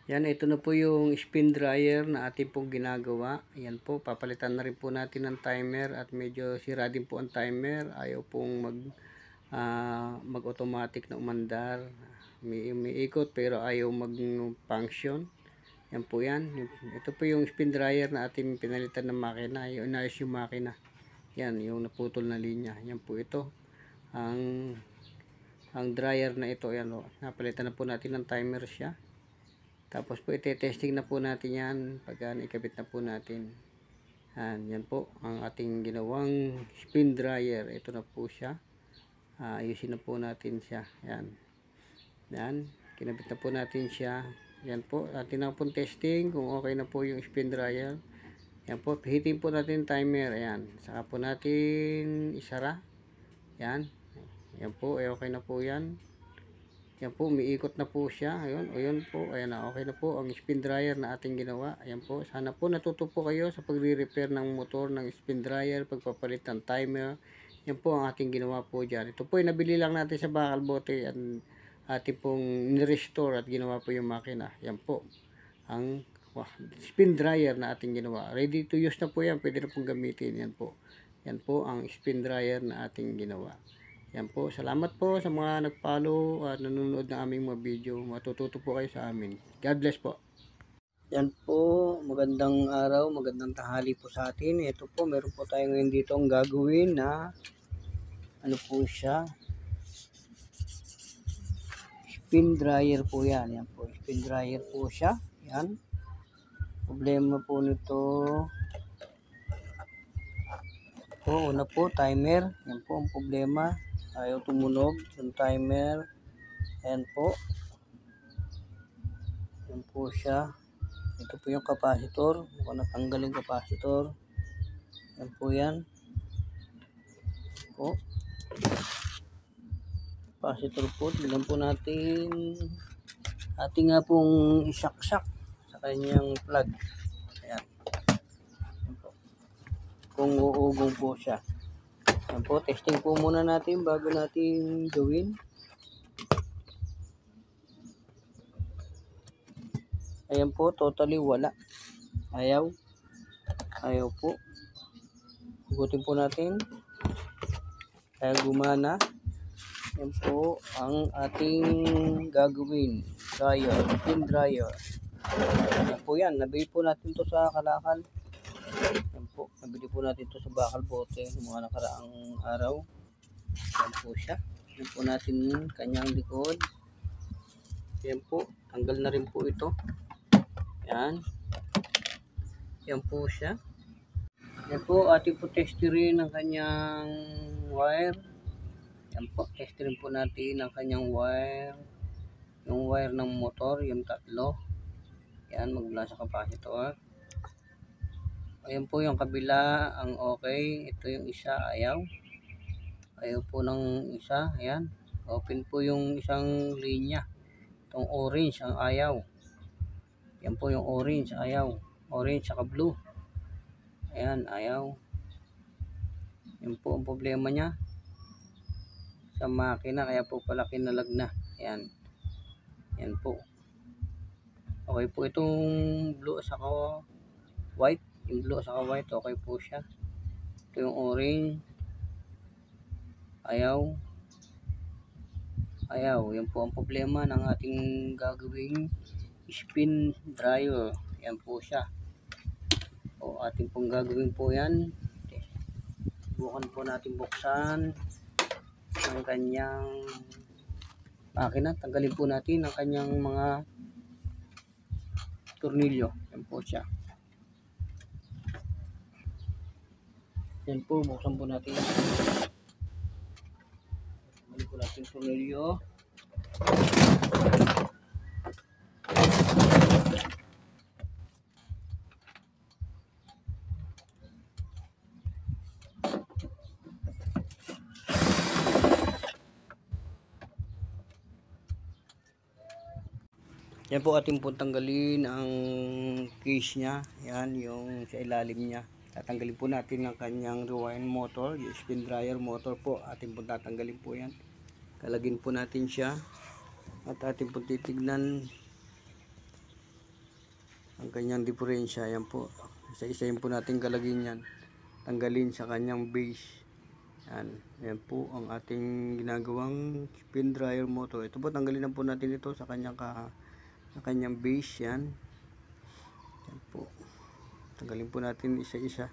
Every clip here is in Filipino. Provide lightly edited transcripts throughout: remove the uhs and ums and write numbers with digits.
Yan, ito na po yung spin dryer na ating pong ginagawa. Yan po, papalitan na rin po natin ng timer at medyo sira din po ang timer. Ayaw pong mag-automatic na umandar. May ikot pero ayaw mag-function. Yan po yan. Ito po yung spin dryer na ating pinalitan ng makina. Yung inayos yung makina. Yan, yung naputol na linya. Yan po ito. Ang dryer na ito, yan o. Napalitan na po natin ng timer siya. Tapos po ite-testing na po natin yan pagka ikabit na po natin. Yan po ang ating ginawang spin dryer. Ito na po siya. Ayusin na po natin siya. Yan. Kinabit na po natin siya. Yan po. Atin na po testing kung okay na po yung spin dryer. Yan po. Hitin po natin timer. Ayan. Saka po natin isara. Yan. Yan po. Okay na po yan. Yan po, umiikot na po siya. Ayun po, ayan na, okay na po ang spin dryer na ating ginawa. Ayan po, sana po natuto po kayo sa pagre-repair ng motor ng spin dryer, pagpapalit ng timer. Yan po ang ating ginawa po dyan. Ito po ay nabili lang natin sa Bakal Bote at ating pong ni-restore at ginawa po yung makina. Yan po, ang spin dryer na ating ginawa. Ready to use na po yan, pwede na pong gamitin. Yan po ang spin dryer na ating ginawa. Yan po, salamat po sa mga nag-follow at nanonood ng aming mga video. Matututo po kayo sa amin. God bless po. Yan po, magandang araw, magandang tanghali po sa atin. Ito po, meron po tayo ngayon dito ang gagawin na ano po siya, spin dryer po yan. Yan po, spin dryer po siya. Yan. Problema po nito. Una po, timer. Yan po ang problema. Ayaw tumunog yung timer. Ayan po. Yan po siya. Ito po yung capacitor. Mukhang natanggal yung capacitor. Yan po yan. Po. Capacitor po. Tignan po natin. Ating nga pong isaksak sa kanyang plug. Ayan. Yan po. Kung uugong po siya. Yan po. Testing po muna natin bago natin gawin. Ayan po, totally wala. Ayaw po. Hugutin po natin. Kaya gumana. Yan po ang ating gagawin. Dryer, spin dryer. Yan po yan. Nabili po natin to sa Kalakal. Yan po. Nabili po natin to sa Bakal Bote mga nakaraang araw. Yan po siya. Yan po natin kanyang likod. Yan po. Tanggal na rin po ito. Yan. Yan po siya. Yan po, ating po testerin ang kanyang wire. Yan po, testerin po natin ang kanyang wire. Yung wire ng motor, yung tatlo. Yan, magmula sa capacitor. Ayan po yung kabila, ang okay. Ito yung isa, ayaw. Ayaw po ng isa, ayan. Open po yung isang linya. Itong orange, ang ayaw. Yan po yung orange, ayaw. Orange saka blue. Ayan, ayaw. Yan po ang problema niya sa makina, kaya po pala kinalag na. Ayan. Yan po. Okay po itong blue saka white. Yung blue saka white, okay po siya. Ito yung orange. Ayaw. Ayaw. Yan po ang problema ng ating gagawing spin dryer. Yan po siya. O ating pong gagawin po yan. Subukan po natin buksan ang kanyang makina. Tanggalin po natin ang kanyang mga tornilyo. Yan po siya. Yan po, buksan po natin. Tanggalin po natin yung tornilyo. Yan po ating po tanggalin ang case niya. Yan yung sa ilalim niya. Tatanggalin po natin ang kanyang rewind motor. Yung spin dryer motor po. Ating po tatanggalin po yan. Kalagin po natin siya. At ating po titignan ang kanyang diferensya. Yan po, isa-isayin po natin kalagin yan, tanggalin sa kanyang base. Yan po ang ating ginagawang spin dryer motor. Ito po, tanggalin na po natin ito sa kanyang base. Yan po, tanggalin po natin isa-isa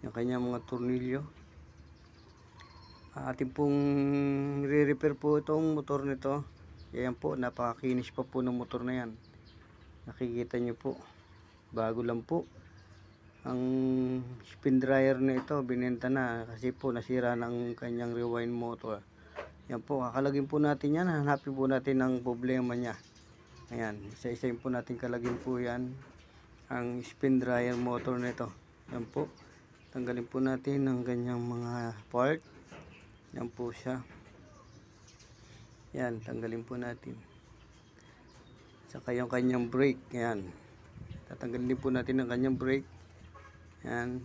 yung kanyang mga tornilyo. Ating pong re-repair po itong motor nito. Yan po, napakakinis pa po ng motor na yan. Nakikita nyo po, bago lang po. Ang spin dryer na ito binenta na kasi po nasira ng kanyang rewind motor. Yan po, kakalagin po natin yan. Hanapin po natin ang problema nya. Ayan, isa-isayin po natin kalagin po yan, ang spin dryer motor na ito. Yan po, tanggalin po natin ang kanyang mga part. Yan po siya. Yan, tanggalin po natin. Saka yung kanyang brake. Yan, tatanggalin din po natin ang kanyang brake. Yan,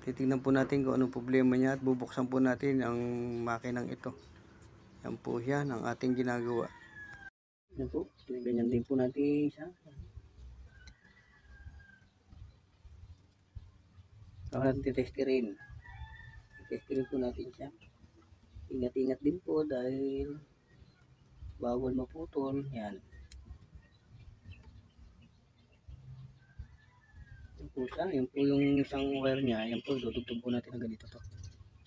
titignan po natin kung anong problema niya at bubuksan po natin ang makinang ito. Yan po yan ang ating ginagawa. Yan po, ganyan din po natin siya. Saka natin titestirin. Titestirin po natin siya. Ingat-ingat din po dahil bawal maputol. Yan. Yan po siya. Yan po yung isang wire niya. Yan po, dudugtog po natin ang ganito to.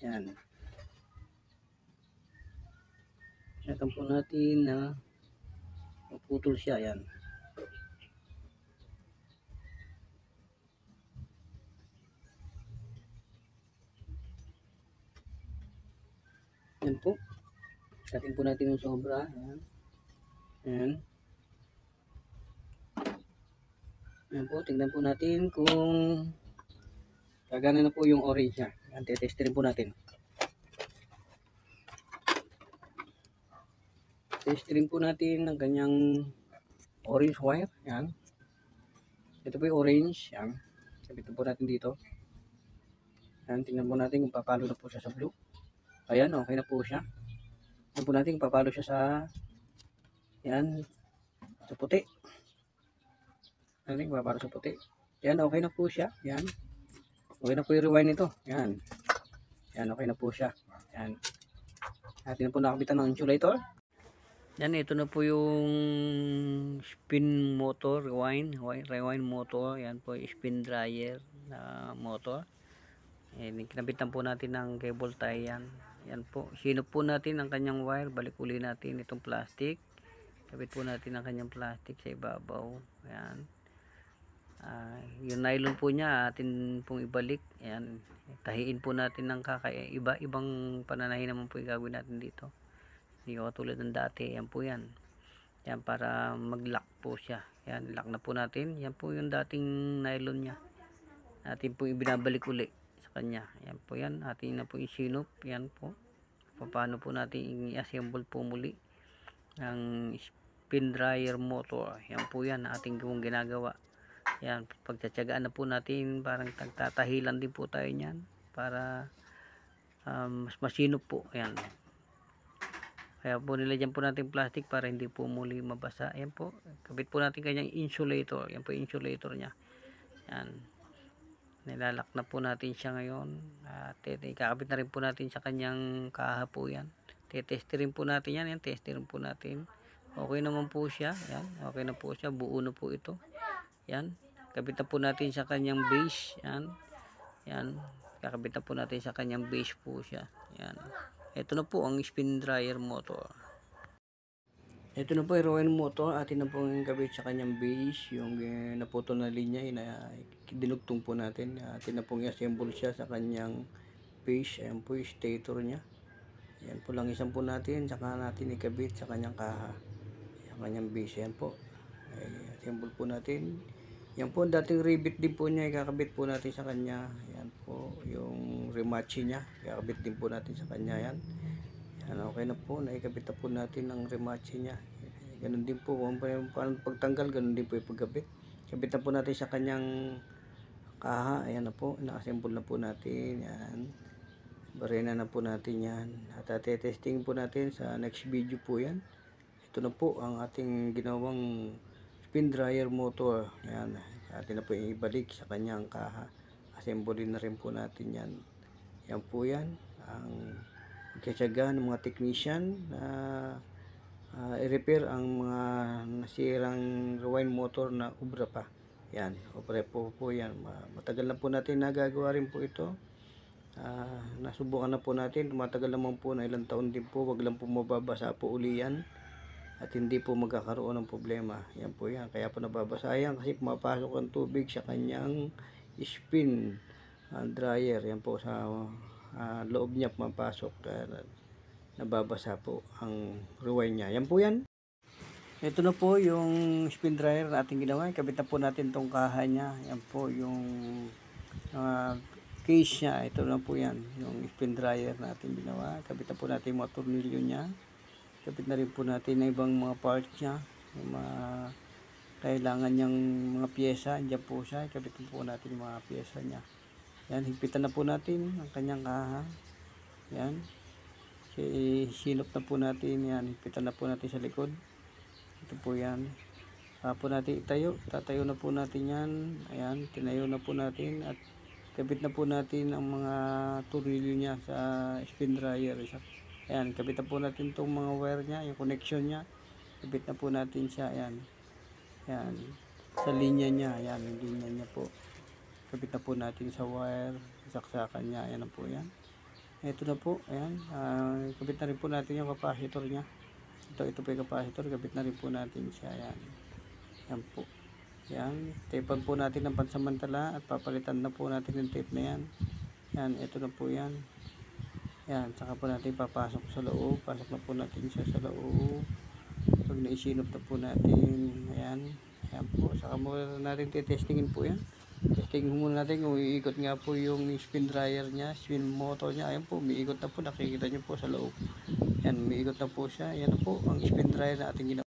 Yan. Yan po natin na maputol siya. Yan. Yan po. Satin po natin yung sobra. Yan. Yan. Yan po. Tingnan po natin kung gagana na po yung orange niya. Yan. Tetestin po natin. Testing po natin ang kanyang orange wire. Yan. Ito po yung orange. Yan. Sabitin po natin dito. Yan. Tingnan po natin kung papalo na po siya sa blue. Ayan, okay na po siya. Tingnan po natin kung papalo siya sa yan, sa puti. Kung papalo sa puti. Yan, okay na po siya. Yan. Okay na po yung rewind nito. Yan. Yan, okay na po siya. Yan. Atin na po nakabitan ng insulator. Yan, ito na po yung spin motor, rewind motor. Yan po yung spin dryer na motor. Kinabitan po natin ng cable tie yan. Yan po, sinop po natin ang kanyang wire. Balik uli natin itong plastic. Kabit po natin ang kanyang plastic sa ibabaw. Yan. Yung nylon po niya atin pong ibalik. Yan. Tahiin po natin ng ibang pananahin naman po yung gagawin natin dito. Hindi ko katulad ng dati. Yan po yan. Yan, para mag-lock po siya. Yan, lock na po natin. Yan po yung dating nylon niya. Atin po ibinabalik uli sa kanya. Yan po yan. Atin na po isinop. Yan po. Paano po natin i-assemble po muli ang spin dryer motor. Yan po yan. Ating ginagawa. Yan. Pagtsatsagaan na po natin. Parang tatahilan din po tayo niyan. Para mas masinop po. Yan. Kaya po nilagyan po natin plastic para hindi po muli mabasa. Ayan po. Kabit po natin kanyang insulator. Ayan po yung insulator niya. Ayan. Nilalak na po natin siya ngayon. At ikakabit na rin po natin sa kanyang kaha po yan. Tetestirin po natin yan. Ayan. Testirin po natin. Okay naman po siya. Ayan. Okay na po siya. Buo na po ito. Ayan. Kabit na po natin sa kanyang base. Ayan. Ayan. Kakabit na po natin sa kanyang base po siya. Ayan. Ito na po ang spin dryer motor. Ito na po yung rewind motor. Atin na po yung kabit sa kanyang base. Yung naputol na linya, dinugtong po natin. Atin na po i-assemble siya sa kanyang base. Ayan po yung stator niya. Ayan po lang isang po natin. Saka natin ikabit sa kanyang kaha. Sa kanyang base. Ayan po. Assemble po natin. Yan po, dating rivet din po niya. Ikakabit po natin sa kanya. Yan po, yung remachi niya. Ikakabit din po natin sa kanya yan. Yan, okay na po. Naikabit na po natin ang remachi niya. Ganun din po. Kung paano pagtanggal, ganun din po yung pagkabit. Kabit na po natin sa kanyang kaha. Ayan na po. Nakassemble na po natin. Yan. Barena na po natin yan. At testing po natin sa next video po yan. ito na po ang ating ginawang spin dryer motor. Ayan, atin na po ibalik sa kanyang kaha. Assembly na rin po natin yan. Yan po yan ang pagtsatsaga ng mga technician na i-repair ang mga nasirang rewind motor na ubra pa. Yan, ubra po yan. Matagal na po natin nagagawa rin po ito. Nasubukan na po natin, tumatagal naman po na ilang taon din po, wag lang po mababasa po uli yan at hindi po magkakaroon ng problema. Yan po yan, kaya po nababasa yan kasi pumapasok ang tubig sa kanyang spin dryer. Yan po sa loob niya pumapasok, nababasa po ang rewind niya. Yan po yan. Ito na po yung spin dryer na ating ginawa. Kabit na po natin tong kaha niya. Yan po yung case niya. Ito na po yan, yung spin dryer natin ginawa. Kabit na po natin yung mga tornilyo niya. Kabit na rin po natin na ibang mga parts niya, yung mga kailangan niyang mga pyesa. Diyan po siya, kabit na po natin yung mga pyesa niya. Yan, higpitan na po natin ang kanyang kaha. Yan, sinop na po natin yan, higpitan na po natin sa likod. Ito po yan, po natin itayo, tatayo na po natin yan. Ayan, tinayo na po natin at kabit na po natin ang mga tornilyo niya sa spin dryer. Ayan, kabit na po natin itong mga wire niya, yung connection niya. Kabit na po natin siya. Ayan. Ayan. Sa linya niya. Ayan, yung linya niya po. Kabit na po natin sa wire. Saksakan niya. Ayan na po yan. Ito na po. Ayan. Kabit na rin po natin yung capacitor niya. Ito po yung capacitor. Kabit na rin po natin siya. Ayan. Ayan po. Yan, tapean po natin ng pansamantala at papalitan na po natin yung tape na yan. Yan, ito na po yan. Yan, saka po natin papasok sa loob. Pasok na po natin siya sa loob. Pag naisinop na po natin, ayan. Ayan po, saka muna natin titestingin po yan. Testingin muna natin kung iikot nga po yung spin dryer niya, spin motor niya. Ayan po, umiikot na po, nakikita nyo po sa loob. Yan, umiikot na po siya. Ayan na po, ang spin dryer na ating ginawa.